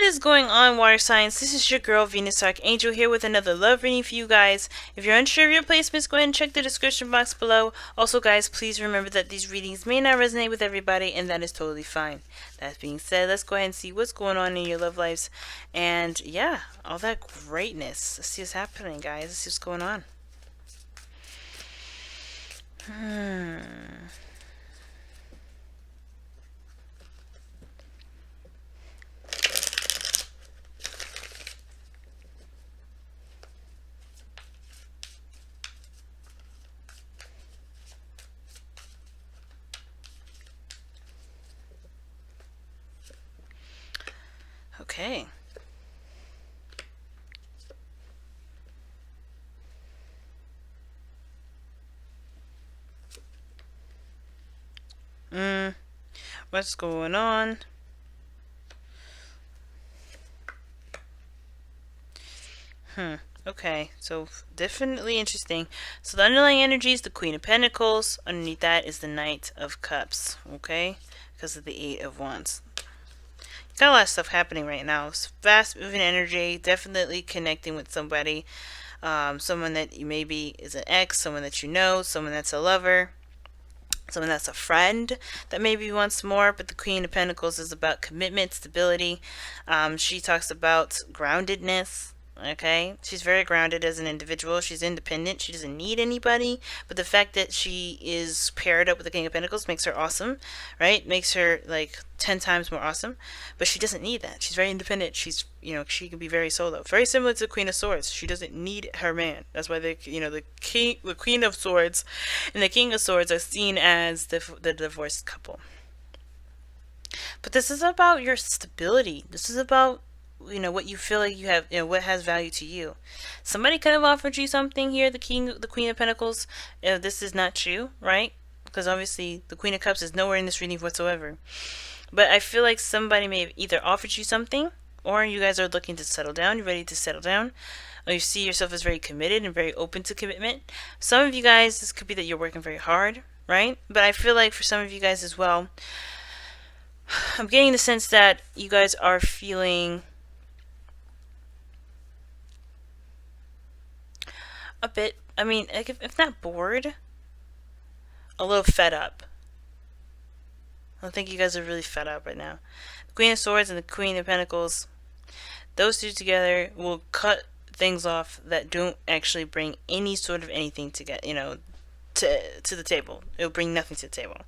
is going on, water signs? This is your girl Venus Archangel here with another love reading for you guys. If you're unsure of your placements, go ahead and check the description box below. Also guys, please remember that these readings may not resonate with everybody, and that is totally fine. That being said, let's go ahead and see what's going on in your love lives, and yeah, all that greatness. Let's see what's happening, guys. Let's see what's going on. Okay. What's going on? Okay, so definitely interesting. So the underlying energy is the Queen of Pentacles. Underneath that is the Knight of Cups. Okay, because of the Eight of Wands. Got a lot of stuff happening right now. It's fast moving energy, definitely connecting with somebody. Someone that you maybe is an ex, someone that you know, someone that's a lover, someone that's a friend that maybe wants more. But the Queen of Pentacles is about commitment, stability. She talks about groundedness. Okay, she's very grounded as an individual. She's independent. She doesn't need anybody. But the fact that she is paired up with the King of Pentacles makes her awesome, right? Makes her like 10 times more awesome. But she doesn't need that. She's very independent. She's, you know, she can be very solo. Very similar to the Queen of Swords. She doesn't need her man. That's why the Queen of Swords and the King of Swords are seen as the divorced couple. But this is about your stability. This is about, you know, what you feel like you have, you know, what has value to you. Somebody could have offered you something here, the Queen of Pentacles. This is not you, right? Because obviously the Queen of Cups is nowhere in this reading whatsoever. But I feel like somebody may have either offered you something, or you guys are looking to settle down. You're ready to settle down, or you see yourself as very committed and very open to commitment. Some of you guys, this could be that you're working very hard, right? But I feel like for some of you guys as well, I'm getting the sense that you guys are feeling a bit, I mean, like if not bored, a little fed up. I think you guys are really fed up right now. The Queen of Swords and the Queen of Pentacles, those two together will cut things off that don't actually bring any sort of anything to get, you know, to the table. It'll bring nothing to the table,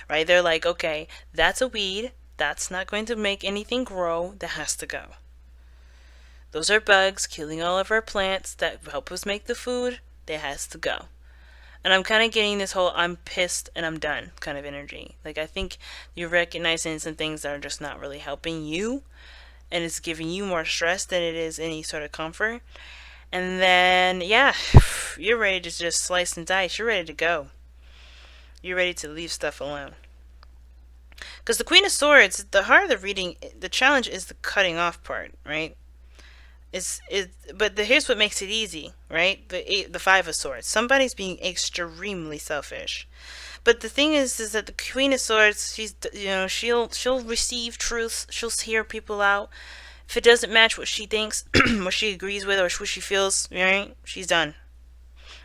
right? They're like, okay, that's a weed. That's not going to make anything grow. That has to go. Those are bugs killing all of our plants that help us make the food. That has to go. And I'm kind of getting this whole I'm pissed and I'm done kind of energy. Like, I think you're recognizing some things that are just not really helping you, and it's giving you more stress than it is any sort of comfort. And then, yeah, you're ready to just slice and dice. You're ready to go. You're ready to leave stuff alone. Because the Queen of Swords, the heart of the reading, the challenge is the cutting off part, right? But here's what makes it easy, right? The Five of Swords. Somebody's being extremely selfish. But the thing is that the Queen of Swords, she's, you know, she'll receive truth. She'll hear people out. If it doesn't match what she thinks, what she agrees with, or what she feels, right? She's done.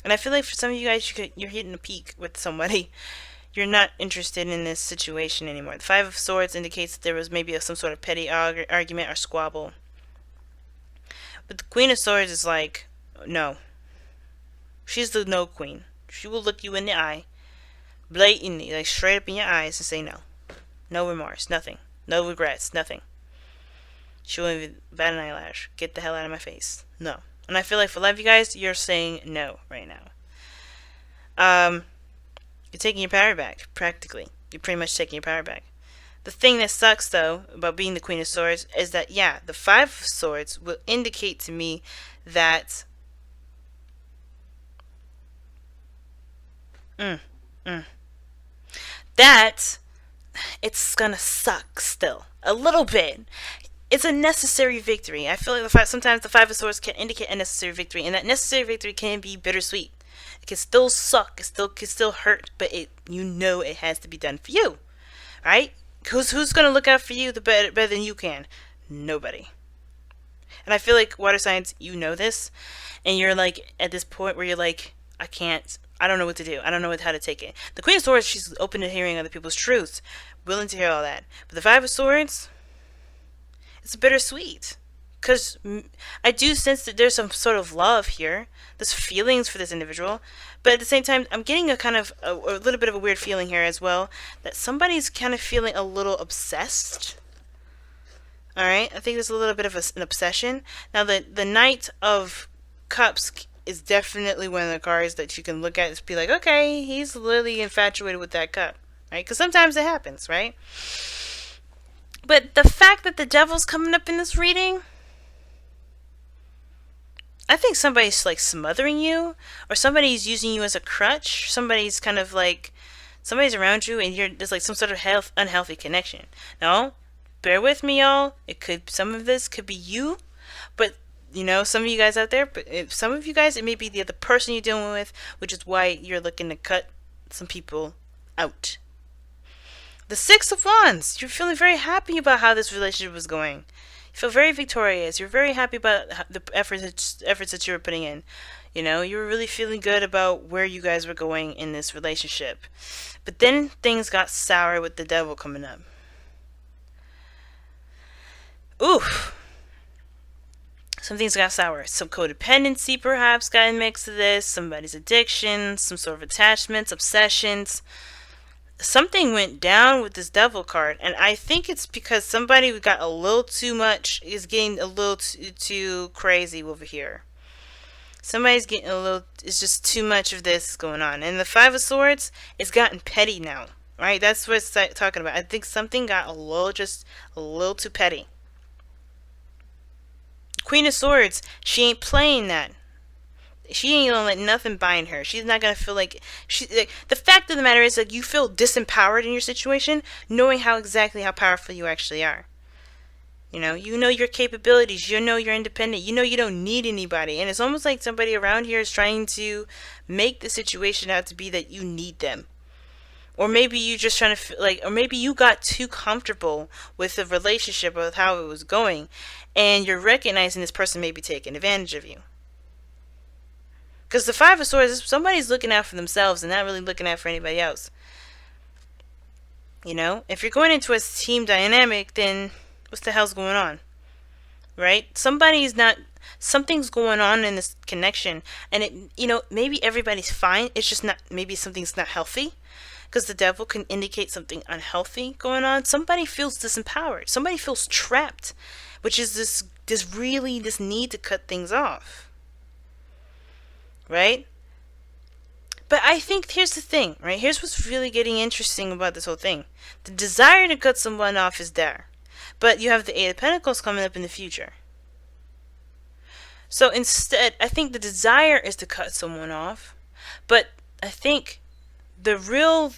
And I feel like for some of you guys, you're hitting a peak with somebody. You're not interested in this situation anymore. The Five of Swords indicates that there was maybe some sort of petty argument or squabble. But the Queen of Swords is like, no. She's the no queen. She will look you in the eye, blatantly, like straight up in your eyes, and say no. No remorse, nothing. No regrets, nothing. She won't even bat an eyelash. Get the hell out of my face. No. And I feel like for a lot of you guys, you're saying no right now. You're taking your power back, practically. You're pretty much taking your power back. The thing that sucks, though, about being the Queen of Swords is that, yeah, the Five of Swords will indicate to me that that it's gonna suck still. A little bit. It's a necessary victory. I feel like sometimes the Five of Swords can indicate a necessary victory, and that necessary victory can be bittersweet. It can still suck. It can still hurt, but you know it has to be done for you, right? Who's gonna look out for you better than you can? Nobody. And I feel like water signs, you know this, and you're like at this point where you're like, I don't know what to do. I don't know how to take it. The Queen of Swords, she's open to hearing other people's truths, willing to hear all that. But the Five of Swords, it's bittersweet. Because I do sense that there's some sort of love here. There's feelings for this individual. But at the same time, I'm getting a kind of a little bit of a weird feeling here as well. That somebody's kind of feeling a little obsessed. Alright? I think there's a little bit of an obsession. Now, the Knight of Cups is definitely one of the cards that you can look at and be like, okay, he's literally infatuated with that cup. Right? Because sometimes it happens, right? But the fact that the Devil's coming up in this reading, I think somebody's like smothering you, or somebody's using you as a crutch. Somebody's kind of like, somebody's around you, and there's like some sort of unhealthy connection. Now, bear with me, y'all. Some of this could be you, but you know, some of you guys out there. But some of you guys, it may be the other person you're dealing with, which is why you're looking to cut some people out. The Six of Wands. You're feeling very happy about how this relationship was going. You feel very victorious. You're very happy about the efforts that you were putting in. You know, you were really feeling good about where you guys were going in this relationship. But then things got sour with the Devil coming up. Oof. Some things got sour. Some codependency perhaps got in the mix of this. Somebody's addiction. Some sort of attachments, obsessions. Something went down with this Devil card, and I think it's because somebody got a little too much, is getting a little too crazy over here. Somebody's getting it's just too much of this going on. And the Five of Swords, it's gotten petty now, right? That's what it's talking about. I think something got a little too petty. Queen of Swords, she ain't playing that. She ain't gonna let nothing bind her. She's not gonna feel like the fact of the matter is, like, you feel disempowered in your situation, knowing how powerful you actually are. You know your capabilities. You know you're independent. You know you don't need anybody. And it's almost like somebody around here is trying to make the situation out to be that you need them. Or maybe you just trying to or maybe you got too comfortable with the relationship, with how it was going, and you're recognizing this person may be taking advantage of you. Because the Five of Swords, somebody's looking out for themselves and not really looking out for anybody else. You know, if you're going into a team dynamic, then what the hell's going on? Right? Something's going on in this connection, and maybe everybody's fine. It's just not, maybe something's not healthy. Because the Devil can indicate something unhealthy going on. Somebody feels disempowered. Somebody feels trapped, which is this need to cut things off. Right? But I think here's the thing, right? Here's what's really getting interesting about this whole thing. The desire to cut someone off is there. But you have the Eight of Pentacles coming up in the future. So instead, I think the desire is to cut someone off. But I think the real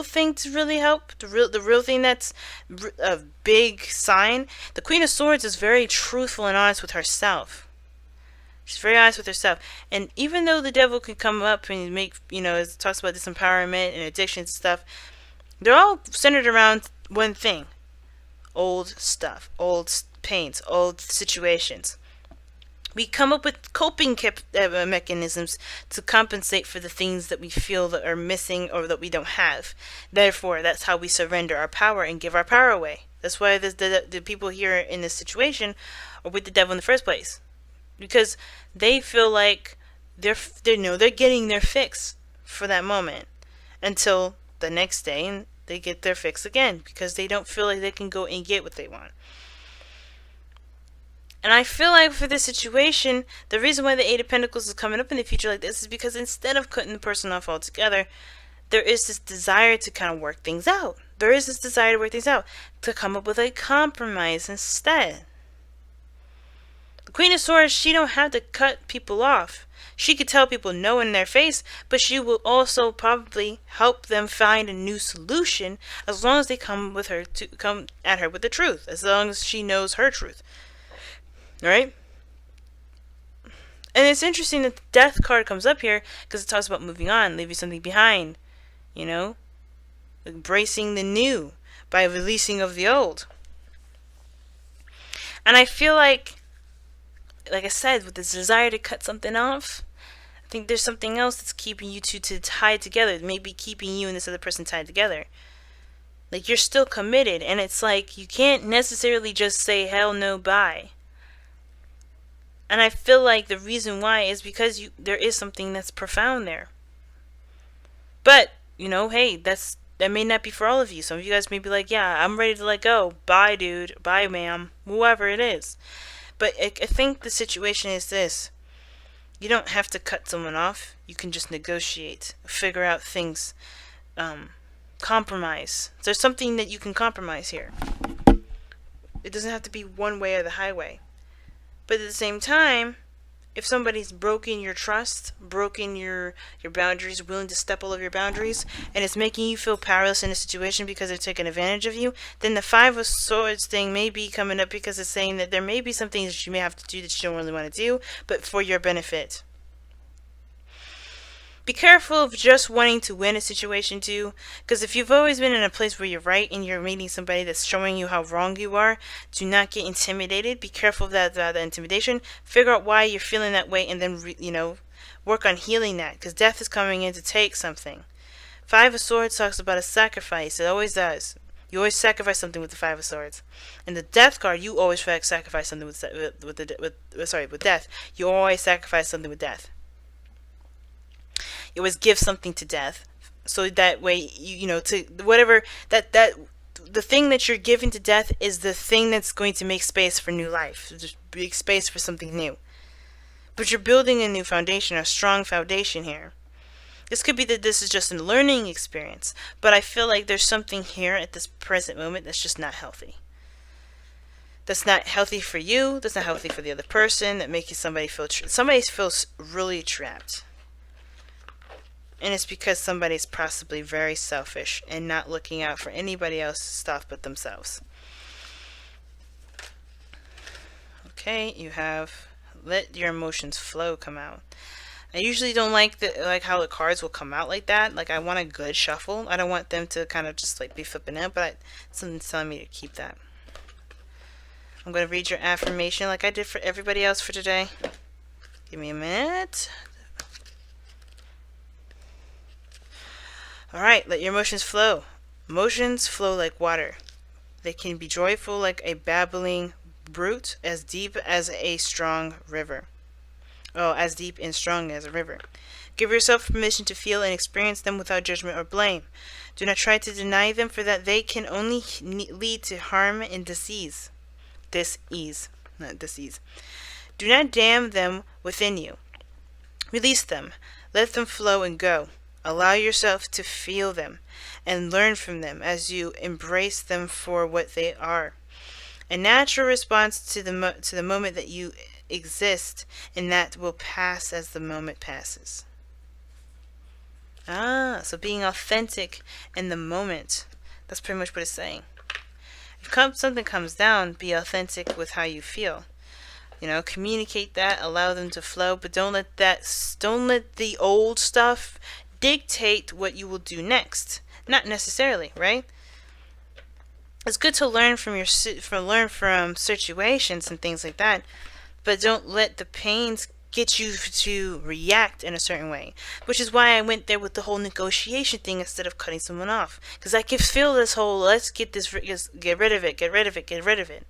thing to really help, the real thing that's a big sign, the Queen of Swords is very truthful and honest with herself. She's very honest with herself. And even though the Devil can come up and make, it talks about disempowerment and addictions and stuff, they're all centered around one thing. Old stuff, old pains, old situations. We come up with coping mechanisms to compensate for the things that we feel that are missing or that we don't have. Therefore, that's how we surrender our power and give our power away. That's why the people here in this situation are with the Devil in the first place. Because they feel like they're getting their fix for that moment until the next day, and they get their fix again because they don't feel like they can go and get what they want. And I feel like for this situation, the reason why the Eight of Pentacles is coming up in the future like this is because instead of cutting the person off altogether, there is this desire to kind of work things out. There is this desire to work things out, to come up with a compromise instead. The Queen of Swords, she don't have to cut people off. She could tell people no in their face, but she will also probably help them find a new solution as long as they come at her with the truth, as long as she knows her truth. Right? And it's interesting that the Death card comes up here because it talks about moving on, leaving something behind, embracing the new by releasing of the old. And I feel like I said, with this desire to cut something off, I think there's something else that's keeping you two to tie together. Maybe keeping you and this other person tied together. Like, you're still committed, and it's like you can't necessarily just say hell no, bye. And I feel like the reason why is because there is something that's profound there. But, hey, that may not be for all of you. Some of you guys may be like, yeah, I'm ready to let go. Bye, dude. Bye, ma'am. Whoever it is. But I think the situation is this. You don't have to cut someone off. You can just negotiate. Figure out things. Compromise. There's something that you can compromise here. It doesn't have to be one way or the highway. But at the same time, if somebody's broken your trust, broken your boundaries, willing to step all over your boundaries, and it's making you feel powerless in a situation because they're taking advantage of you, then the Five of Swords thing may be coming up because it's saying that there may be some things that you may have to do that you don't really want to do, but for your benefit. Be careful of just wanting to win a situation too, because if you've always been in a place where you're right and you're meeting somebody that's showing you how wrong you are, do not get intimidated. Be careful of that intimidation. Figure out why you're feeling that way, and then work on healing that, because death is coming in to take something. Five of Swords talks about a sacrifice. It always does. You always sacrifice something with the Five of Swords. And the Death card, you always sacrifice something with death. You always sacrifice something with death. You always give something to death, so that way to whatever that the thing that you're giving to death is the thing that's going to make space for new life, just make space for something new. But you're building a new foundation, a strong foundation here. This could be that this is just a learning experience, but I feel like there's something here at this present moment that's just not healthy. That's not healthy for you. That's not healthy for the other person. That makes somebody feels really trapped. And it's because somebody's possibly very selfish and not looking out for anybody else's stuff but themselves. Okay, you have let your emotions flow come out. I usually don't like how the cards will come out like that. Like, I want a good shuffle. I don't want them to kind of just be flipping out, but something's telling me to keep that. I'm going to read your affirmation like I did for everybody else for today. Give me a minute. Alright, let your emotions flow. Emotions flow like water. They can be joyful like a babbling brook, as deep as a strong river. Oh, as deep and strong as a river. Give yourself permission to feel and experience them without judgment or blame. Do not try to deny them, for that they can only lead to harm and disease. Not disease. Do not dam them within you. Release them. Let them flow and go. Allow yourself to feel them and learn from them as you embrace them for what they are. A natural response to the moment that you exist, and that will pass as the moment passes. So being authentic in the moment. That's pretty much what it's saying. If something comes down, be authentic with how you feel. Communicate that, allow them to flow, but don't let the old stuff dictate what you will do next. Not necessarily, right? It's good to learn from situations and things like that, but don't let the pains get you to react in a certain way. Which is why I went there with the whole negotiation thing instead of cutting someone off, because I can feel this whole let's get rid of it.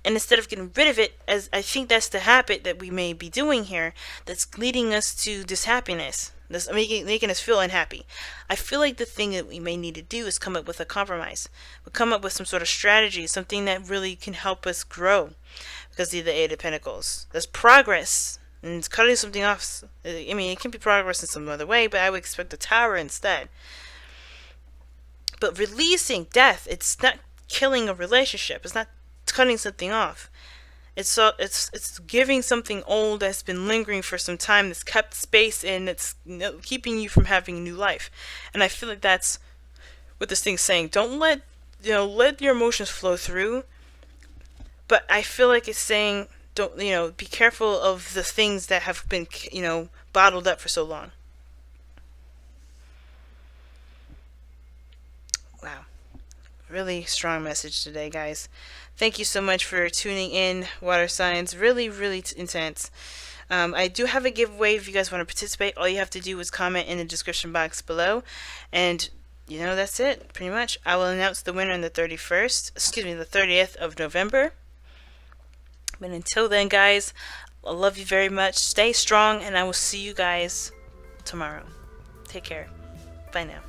And instead of getting rid of it, as I think that's the habit that we may be doing here, that's leading us to this happiness. This making us feel unhappy. I feel like the thing that we may need to do is come up with a compromise. We'll come up with some sort of strategy, something that really can help us grow. Because of the Eight of Pentacles. There's progress. And it's cutting something off. I mean, it can be progress in some other way, but I would expect a tower instead. But releasing death, it's not killing a relationship. It's not cutting something off. It's giving something old that's been lingering for some time, that's kept space in, that's keeping you from having new life. And I feel like that's what this thing's saying. Don't let your emotions flow through. But I feel like it's saying, don't be careful of the things that have been bottled up for so long. Wow. Really strong message today, guys. Thank you so much for tuning in, water signs. Really, really intense. I do have a giveaway if you guys want to participate. All you have to do is comment in the description box below. And, you know, that's it, pretty much. I will announce the winner on the 31st, excuse me, the 30th of November. But until then, guys, I love you very much. Stay strong, and I will see you guys tomorrow. Take care. Bye now.